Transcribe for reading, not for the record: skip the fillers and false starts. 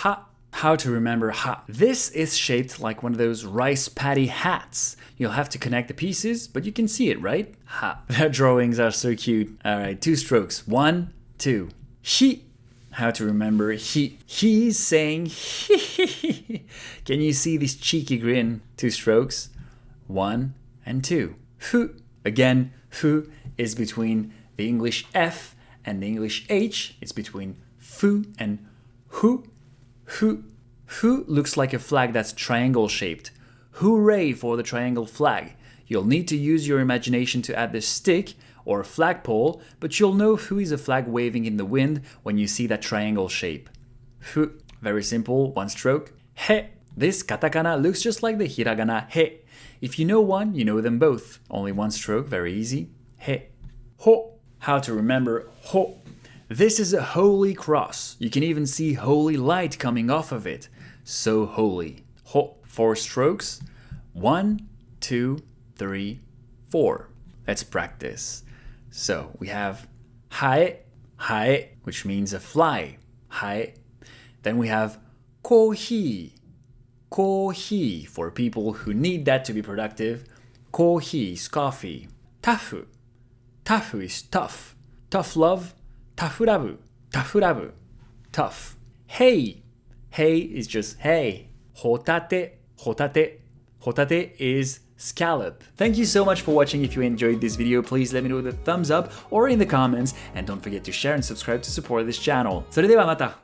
Ha. How to remember ha. This is shaped like one of those rice paddy hats. You'll have to connect the pieces, but you can see it, right? Ha. Their drawings are so cute. All right, 2 strokes. 1, 2. Hi. How to remember he. He's saying he. Can you see this cheeky grin? 2 strokes. 1 and 2. Fu. Again, fu is between the English F and the English H. It's between fu and hu. Hu. Hu looks like a flag that's triangle shaped. Hooray for the triangle flag. You'll need to use your imagination to add the stick or flagpole, but you'll know fu is a flag waving in the wind when you see that triangle shape. Fu. Very simple, 1 stroke. He. This katakana looks just like the hiragana he. If you know one, you know them both. Only 1 stroke, very easy. He. Ho. How to remember ho. This is a holy cross. You can even see holy light coming off of it. So holy. Ho. 4 strokes. 1, 2, 3, 4. Let's practice. So we have hae, hae, which means a fly. Hae. Then we have kohi, kohi, for people who need that to be productive. Kohi is coffee. Tafu. Tafu is tough. Tough love. Tafurabu. Tafurabu. Tough. Hey. Hey is just hey. Hotate. Hotate. Hotate is scallop. Thank you so much for watching. If you enjoyed this video, please let me know with a thumbs up or in the comments. And don't forget to share and subscribe to support this channel. それではまた。